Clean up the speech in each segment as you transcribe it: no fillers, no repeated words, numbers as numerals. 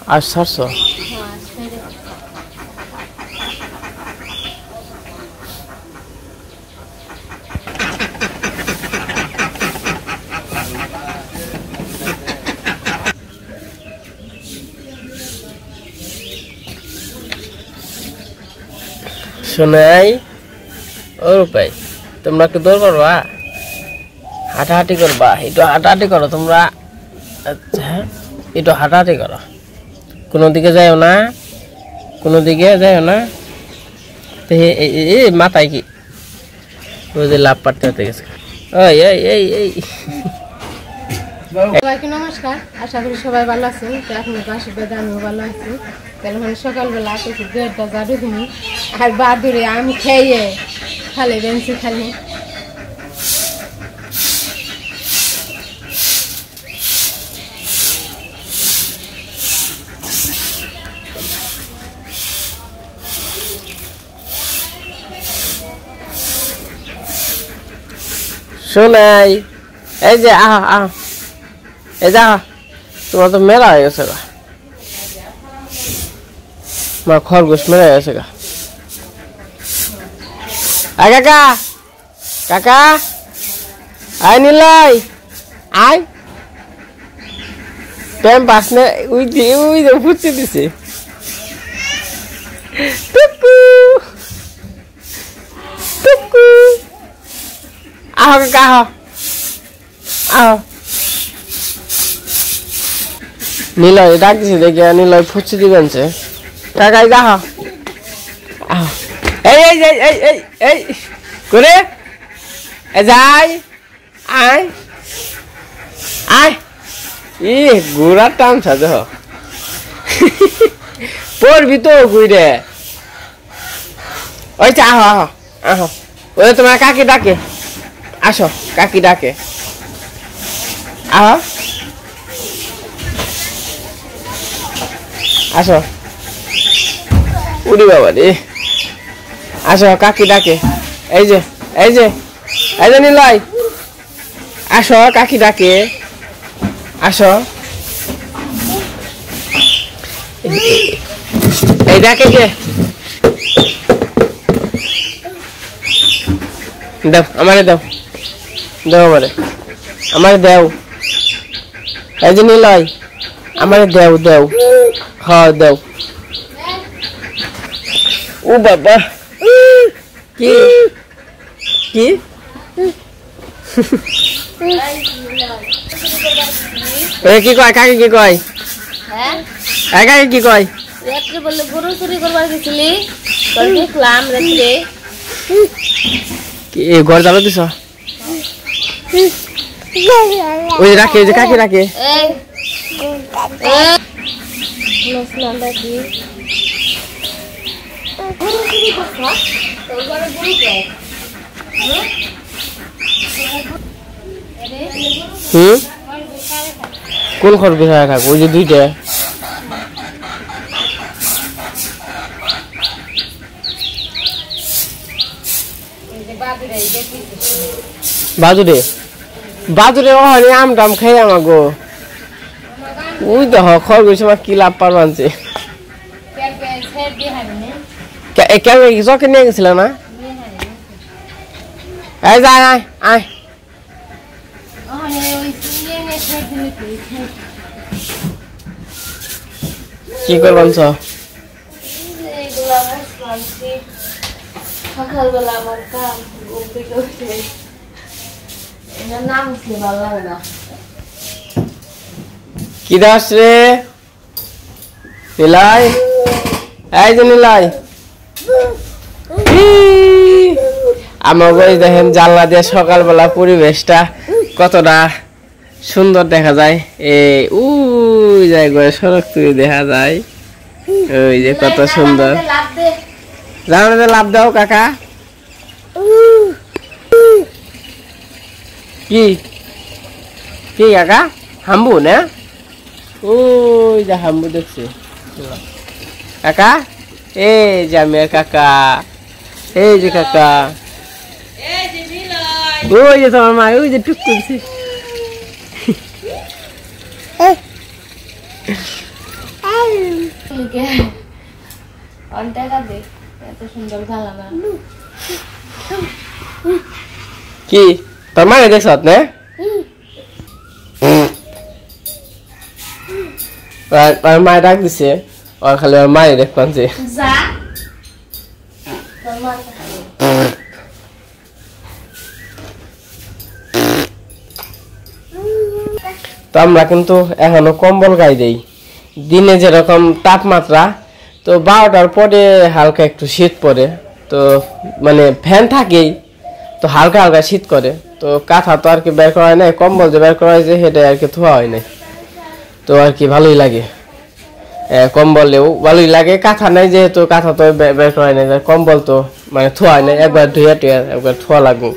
আর ছাড়ছো শোনাই ও রূপাই তোমরা একটু দৌড় করবা হাঁটাহাঁটি করবা একটু হাঁটাহাঁটি করো তোমরা আচ্ছা একটু হাঁটাহাঁটি করো কোনো দিকে যাও না তো এই মাথায় কি ওই যে লাভ পাড়তে হতে গেছে ওই এই এই এই সবাইকে নমস্কার আশা করি সবাই ভালো আছেন তো এখন আশীর্বাদ আমিও ভালো আছি তাহলে মানে সকালবেলা কিছু দেড়টা জাদু তুমি আর বাদুরে আমি খেয়ে খালি বেঞ্চি খালি শোনাই এই যে এই যা তোমার তো মেলা হয়ে গেছে গা আমার খরগোশ মেলা হয়ে গেছে গা কাকা কাকা আয় নিলাই আয় প্যাম পাস না ওই যে ফুটতে দিছে টুকু টুকু আহ কাকা আহ নিলয় ডাক দিছে দেখে নিলয় ফুচি দিবেন সে কাকাই যা এই এই এই এই এই এই করে যাই আয় আয় ই ঘোড়ার টান সাজে পড়বি তো ঘুরে ওই আহ আহ আহ ওই তোমার কাকি ডাকে আসো কাকি ডাকে আহ আসো উড়ি বাবা রে আসো কাকি ডাকে এই যে নিলয় আসো কাকি ডাকে আসো এই ডাকে কে দাও আমারে দাও আমারে দাও এই যে নিলয় আমারে দাও হ্যাঁ দাও ও বাবা কি কি কি কয় কাকে কি কয় হ্যাঁ কাকে কি কয় রাত্রে বললে গরু চুরি করবার গেছিলি তোর দেখলাম রাত্রে কি ঘর জ্বালা দিছ ওই রাখে যে কাকে রাখে কোন খরগোশ থাক ওই যে দুইটা বাজুরে ওখানে আম টাম খাই আমাগো ওই তো খরগোশ আমার কি লাভ পারবানছে চকে নিয়ে গেছিল না এই যা আয় আয় কি করবান সকালবেলা আমার কাম ঘুম থেকে উঠে নাম কি ভালো লাগে না কি দাস রে নিলয় এই যে নিলয় আমাকে দেখেন জানলা দিয়ে সকালবেলা পরিবেশটা কতটা সুন্দর দেখা যায় এই ওই জায়গায় সড়ক তুই দেখা যায় ওই যে কত সুন্দর জানাতে লাভ দাও কাকা কি কি কাকা হাম্বু না ওই যে হাম্বু দেখছি কাকা এই যে আমি কাকা এই যে কাকা ওই যে তোমার মা ওই যে টুক করছি লিখে টাকা দে এত সুন্দর ভালো না কি তোর মায়ের দেখছ না আর মায়ের ডাক দিছে আর খালি আর মায়ের দেখ পানছে যা তোর মা তো আমরা কিন্তু এখনো কম্বল গায়ে দেই দিনে যেরকম তাপমাত্রা তো 12টার পরে হালকা একটু শীত পড়ে তো মানে ফ্যান থাকেই তো হালকা হালকা শীত করে তো কাঁথা তো আর কি বের করা হয় না কম্বল যে বের করা হয়েছে সেটা আর কি ধোয়া হয় নাই তো আর কি ভালোই লাগে কম্বলেও ভালোই লাগে কাঁথা নাই যেহেতু কাঁথা তো বের করা হয় না কম্বল তো মানে ধোয়া হয় না একবার ধুয়ে টুয়ে একবার ধোয়া লাগবে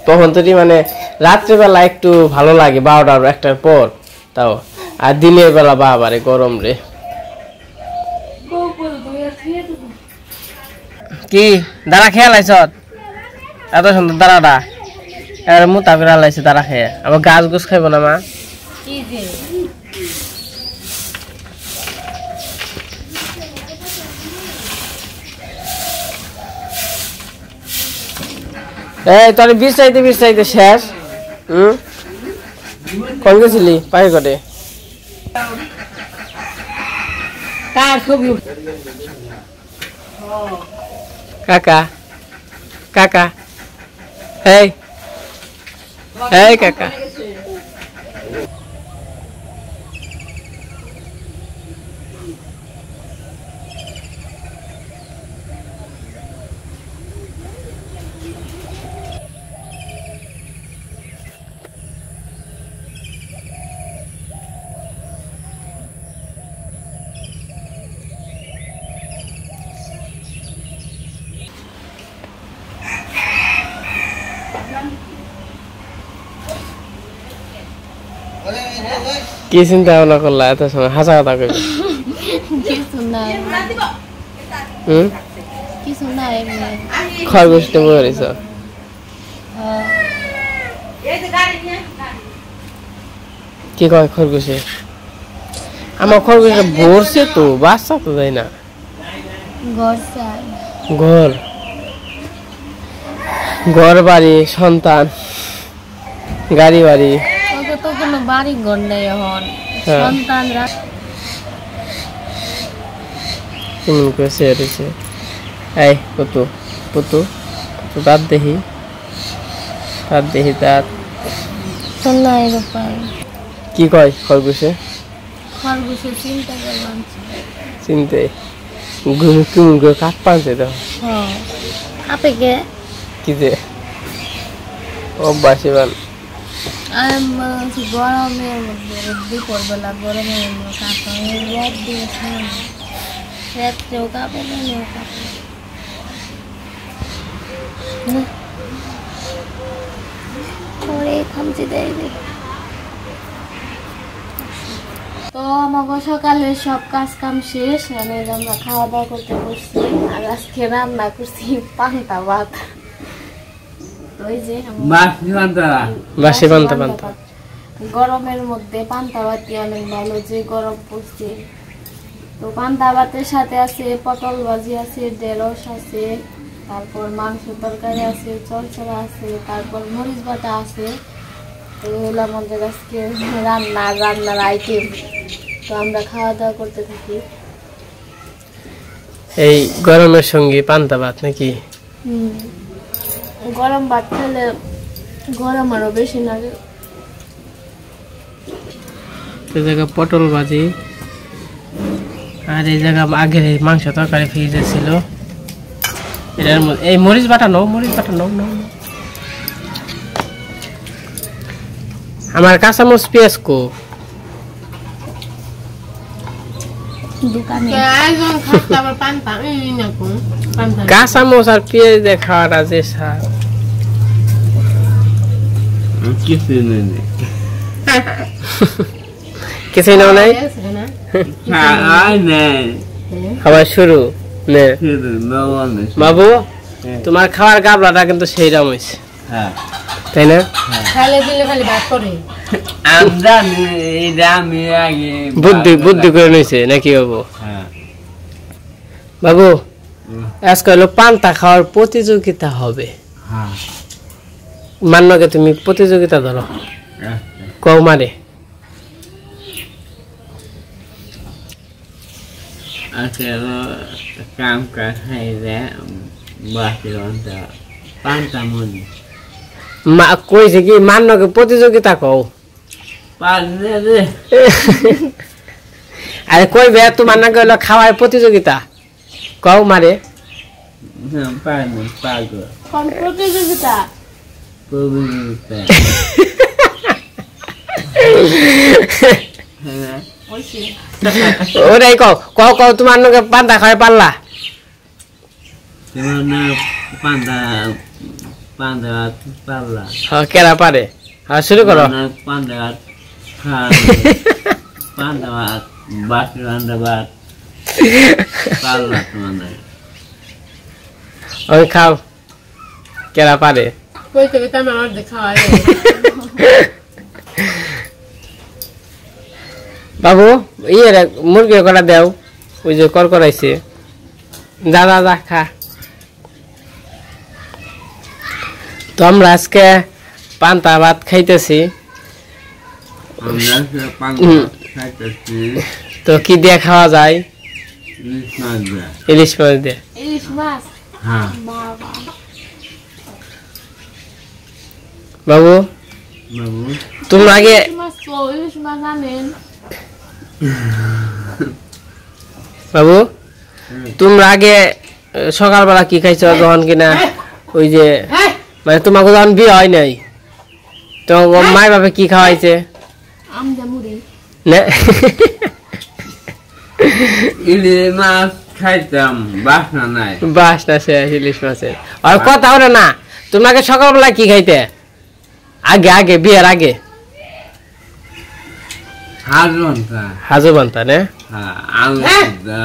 তখন তো মানে রাত্রেবেলা একটু ভালো লাগে 12টার 1টার পর তাও আর দিনের বেলা বাবারে গরম রে কি দাঁড়া খেয়াল আইস এত সুন্দর দাঁড়াটা এর মোটা করে লাইছে দাঁড়া খেয়ে আবার গাছ গুছ খাইব না মা এই তোর বিছাইতে শেষ কোন গেছিলি পায়ে কটে কার ছবি কাকা কাকা hey hey কাকা কি চিন্তা ভাবনা করলা এত সময় হাসা কথা কইবে খরগোশ তো বলেছ কি কয় খরগোশে আমার খরগোশে ভরছে তো বাচ্চা তো দেয় না ঘর ঘর বাড়ি সন্তান গাড়ি বাড়ি তো কোনো বাড়ি ঘর নেই এখন সন্তানরা কেমন করে সেরেছে এই পুতু পুতু দাঁত দেখি দাঁত কি কয় খরগোশে চিন্তা করলাম চিনতে ঘুম কেমন করে কাঠ পানছে তো আপেকে কি যে অভ্যাসী বান গরমের মধ্যে দুপুরবেলা গরমের কাপড় রোদ দিয়েছে রাত্রেও কাপড় নেও কাপড় খামচি দেয় তো আমাকে সকালে সব কাজ কাম শেষ আমরা খাওয়া দাওয়া করতে বসছি আর আজকে রান্না করছি পান্তা ভাত গরমের মধ্যে পান্তা ভাতি অনেক ভালো যে গরম পড়ছে তো পান্তা ভাতের সাথে আছে পটল ভাজি আছে ঢেঁড়স আছে তারপর মাংস তরকারি আছে চড়চড়া আছে তারপর মরিচ বাটা আছে তো হলো আমাদের আজকে রান্নার আইটেম তো আমরা খাওয়া দাওয়া করতে থাকি এই গরমের সঙ্গে পান্তা ভাত নাকি গরম ভাত খেলে গরম আরো বেশি লাগে এই জায়গা পটল ভাজি আর এই জায়গা আগের মাংস তরকারি ফ্রিজে ছিল এটার মধ্যে এই মরিচ বাটা নাও আমার কাঁচামরিচ পেঁয়াজ কো দোকানে কাঁচামরিচ আর পেঁয়াজ দিয়ে খাওয়াটা যে স্বাদ কিছুই নাও নাই খাবার শুরু নে বাবু তোমার খাওয়ার গাবলাটা কিন্তু সেই রকম হয়েছে তাই না বুদ্ধি করে নিয়েছে নাকি বাবু বাবু আজকে হলো পান্তা খাওয়ার প্রতিযোগিতা হবে হ্যাঁ মান্যকে তুমি প্রতিযোগিতা ধরো কও মারে আজকে কাম কাজ খাইলে বাসিরন্ত পান্তা মনি মা কইছে কি মান্যকে প্রতিযোগিতা কও পারলে রে আরে কইবে তোমার নাকি হলো খাওয়ার প্রতিযোগিতা কও মারে পারলে পাগল কোন প্রতিযোগিতা প্রভুতা ওইছি ওরাই কও কও কও তোমার নাকি পান্তা খাওয়াই পারলা তোমার না পান্তা পান্তা পারলা হ্যাঁ কেরা পারে হ্যাঁ শুরু করো পান্তা খান পান্তা বাসিরন্ত বাদ পারলা তোমার না ওই খাও কেরা পারে প্রতিযোগিতা আমার দেখা হয় বাবু ইয়ে মুরগি কটা দেও ওই যে কর করাইছে যা যা যা খা তো আমরা আজকে পান্তা ভাত খাইতেছি আমরা পান্তা খাইতেছি তো কি দিয়ে খাওয়া যায় ইলিশ মাছ দেয় ইলিশ মাছ দিয়ে ইলিশ মাছ হ্যাঁ বাবা বাবু বাবু তোমরা আগে ইলিশ মাছ তো ইলিশ মাছ আনেন বাবু তোমরা আগে সকালবেলা কি খাইছো যখন কিনা ওই যে মানে তোমাকে যখন বিয়ে হয় নাই তো মায়ের বাপে কি খাওয়াইছে আম দে মুড়ি না ইলিশ মাছ খাইতাম বাসনা নাই বাস না সে ইলিশ মাছের আর কথা হলো না তোমাকে সকালবেলা কি খাইতে আগে আগে বিয়ের আগে হাজন্তা হাজু বান্তা না হ্যাঁ আলু সিদ্ধা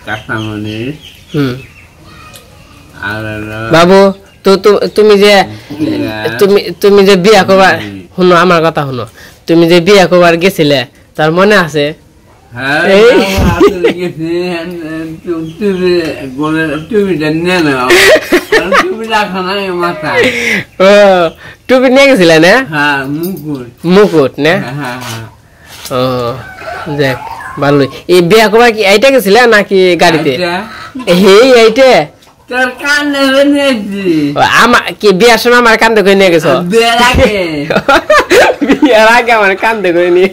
কাঁচামরিচ হুম আর বাবু তো তুমি যে তুমি যে বিয়া করবার শুনো আমার কথা শুনো তুমি যে বিয়া করবার গেছিলে তার মনে আছে হ্যাঁ এই। তুমি নিয়ে নাও তুমি রাখো না মাথায় ও টুপি নিয়ে গেছিলে না হ্যাঁ মুকুট মুকুট না হ্যাঁ হ্যাঁ ও দেখ ভালোই এই বিয়া করবার কি এইটা গেছিলে নাকি গাড়িতে এই এইটা তোর কানে নিয়েছি ও, আমার কি বিয়ার সময় আমার কান্দে করে নিয়ে গেছো বিয়ের আগে বিয়ার আগে আমার কান্দে করে নিয়ে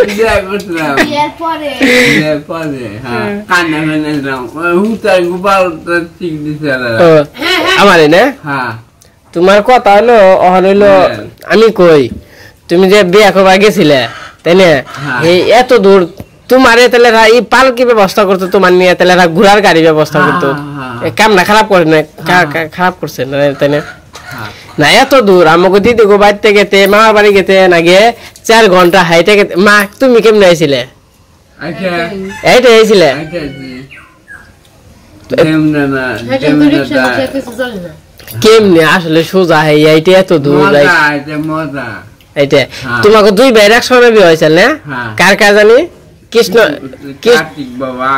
বিয়ে করছিলাম বিয়ের পরে বিয়ের পরে হ্যাঁ কানে নিয়েছিলাম হুতার গোপাল ঠিক দিছে ও আমারই না হ্যাঁ তোমার কথা হলো অহন হইলো আমি কই তুমি যে বিয়া করবার গেছিলে তাই না হ্যাঁ। এই এত দূর তোমার তাহলে এই পালকি ব্যবস্থা করতো তোমার নিয়ে তাহলে ঘোড়ার গাড়ি ব্যবস্থা করতো হ্যাঁ। কাম না খারাপ করে না খারাপ করছে না তাই না হ্যাঁ না এত দূর আমাকে দিদি গো বাড়িতে গেতে মামার বাড়ি গেতে না গিয়ে 4 ঘন্টা হাইটে গেতে মা তুমি কেমনে আইছিলে আচ্ছা এইটা আইছিলে আচ্ছা যেমন না কিছু চলে না কেমনে আসলে সোজা হয়ে এইটা এত দূর যাই মজা এটা মজা এইটা হ্যাঁ। তোমাকে 2 ভাই একসঙ্গে বিয়ে হয়েছিল না হ্যাঁ। কার কার জানি কৃষ্ণ কার্তিক বাবা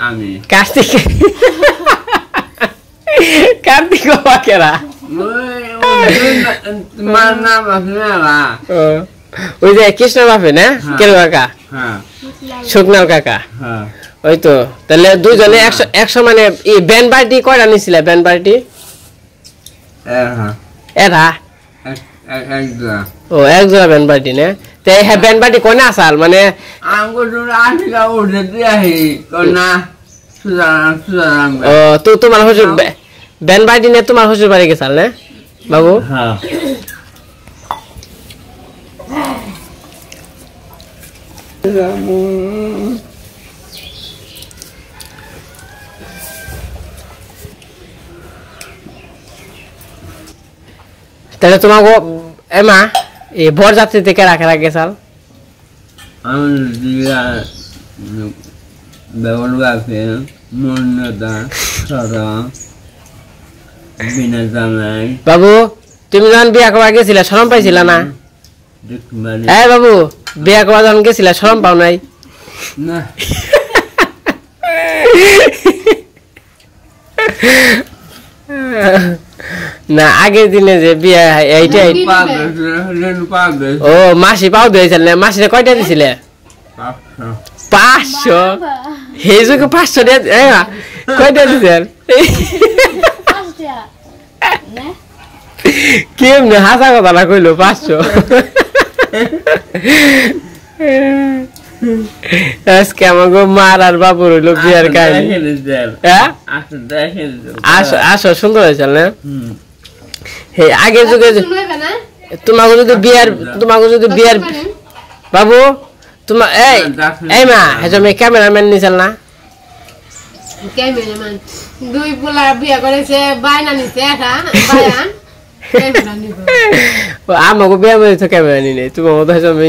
আমি কার্তিক কার্তিক বাবা কেরা তোমার নাম আছে না ওই যে কৃষ্ণ বাপে না হ্যাঁ। কেরু কাকা হ্যাঁ শুকনাল কাকা হ্যাঁ ওই তো তাহলে দুইজনে একশো মানে ব্যান্ড পার্টি কয়টা নিছিলে ব্যান্ড পার্টি হ্যাঁ এটা একদম ও একজোড়া ব্যান্ড পার্টি না তে হ্যাঁ ব্যান্ড পার্টি কোনে আসাল মানে আমগো তোরা আঠিকা উঠে দিয়ে আহি কন্যা সুদারাম ও তো তোমার শ্বশুর ব্যান্ড পার্টি নিয়ে তোমার শ্বশুর বাড়ি গেছাল না বাবু হ্যাঁ তাহলে তোমাকে এমা এই বরযাত্রী থেকে রাখা গেছাল আমি দিয়া বেগল গাছে মন্নতা সরা বিনা জানাই বাবু তুমি যখন বিয়া করবা গেছিলে শরম পাইছিলা না দেখবানি এই বাবু বিয়া করবা যখন গেছিলে শরম পাও নাই না না আগের দিনে যে বিয়া এইটাই ও মাসি পাও দিয়েছিল না মাসিরে কয়টা দিছিলে 500 এই যুগে 500 দিয়ে কয়টা দিছেন কেমনে হাসা কথা না কইলো 500 আজকে আমাকে মার আর বাবুর হইলো বিয়ার কাহিনী হ্যাঁ আসো আসো সুন্দর হয়েছিল না হে আগের যুগে তোমাকে যদি বিয়ার বাবু তোমার এই মা হেজো মে ক্যামেরাম্যান নিছিল না ক্যামেরাম্যান দুই পোলা বিয়া করেছে বাইনা নিছে একা বায়ান ক্যামেরা নিব আমাকে বিয়া করে তো ক্যামেরা নি নেই তোমার মতো হেজো মে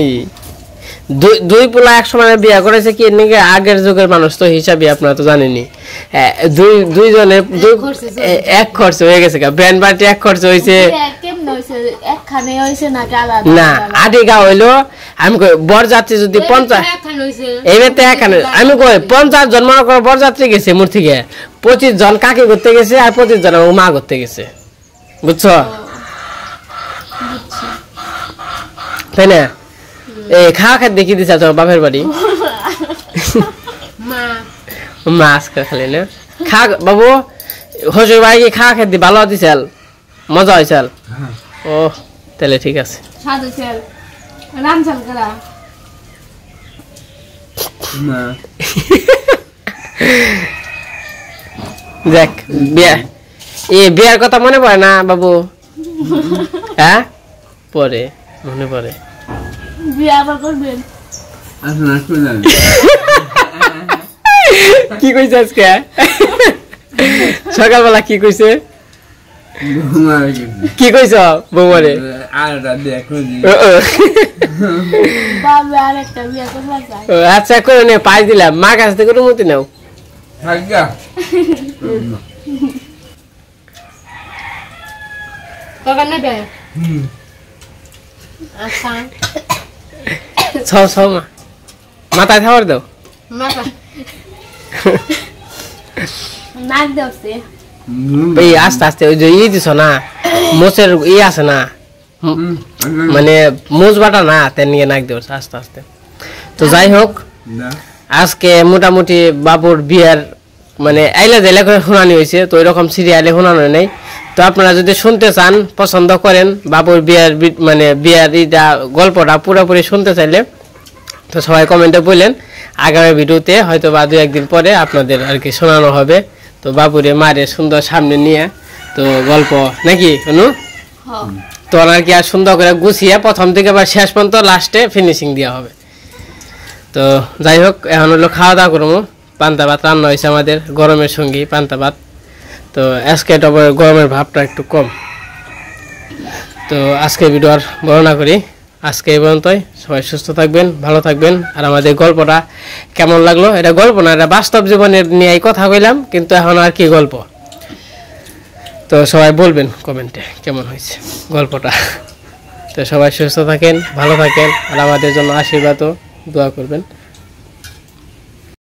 দুই পোলা এক সময় বিয়া করেছে কি নাকি আগের যুগের মানুষ তো হিসাবে আপনারা তো জানেনি দুইজনে এক খরচ হয়ে গেছে ব্যান্ড পার্টি এক খরচ হয়েছে না আদিগা হইলো আমি কই বরযাত্রী যদি 50 এইবারতে এখানে আমি কই 50 জন মনে করো বরযাত্রী গেছে মোর থেকে 25 জন কাকে করতে গেছে আর 25 জন আমার মা করতে গেছে বুঝছো তাই না এই খাওয়া খাদ্য দেখি দিছা তোমার বাপের বাড়ি মাছ খালি না খা বাবু হসুর বাড়ি কি খাওয়া খাদ্য ভালো দিছাল মজা হয়েছাল ও তাহলে ঠিক আছে দেখ বিয়ার কথা মনে পড়ে না বাবু হ্যাঁ পরে মনে পড়ে বিয়া আবার করবেন কি কইছে আজকে সকালবেলা কি কইছে কি কইছ বৌমারে আচ্ছা করে নে পাই দিলাম মা কাছ থেকে অনুমতি নাও মাথায় খাবার দাও নাক দেওছে এই আস্তে আস্তে ওই যে দিছ না মোচের আছে না মানে মোচ বাটা না তেন নিয়ে নাক দেওছে আস্তে আস্তে তো যাই হোক আজকে মোটামুটি বাবুর বিয়ার মানে আইলা জাইলা করে শোনানি হয়েছে তো ওইরকম সিরিয়ালে শোনানো নেই তো আপনারা যদি শুনতে চান পছন্দ করেন বাবুর বিয়ার মানে বিয়ার এইটা গল্পটা পুরোপুরি শুনতে চাইলে তো সবাই কমেন্টে বললেন আগামী ভিডিওতে হয়তো বা 2-1 দিন পরে আপনাদের আর কি শোনানো হবে তো বাবুরে মারে সুন্দর সামনে নিয়ে তো গল্প নাকি অনু তো আর কি আর সুন্দর করে গুছিয়ে প্রথম থেকে বা শেষ পর্যন্ত লাস্টে ফিনিশিং দেওয়া হবে তো যাই হোক এখন হলো খাওয়া দাওয়া করবো পান্তা ভাত রান্না হয়েছে আমাদের গরমের সঙ্গী পান্তা ভাত তো আজকে গরমের ভাবটা একটু কম তো আজকে ভিডিও আর বর্ণনা করি আজকে এই পর্যন্তই সবাই সুস্থ থাকবেন ভালো থাকবেন আর আমাদের গল্পটা কেমন লাগলো এটা গল্প না এটা বাস্তব জীবনের নিয়ে কথা কইলাম কিন্তু এখন আর কি গল্প তো সবাই বলবেন কমেন্টে কেমন হয়েছে গল্পটা তো সবাই সুস্থ থাকেন ভালো থাকেন আর আমাদের জন্য আশীর্বাদ ও দোয়া করবেন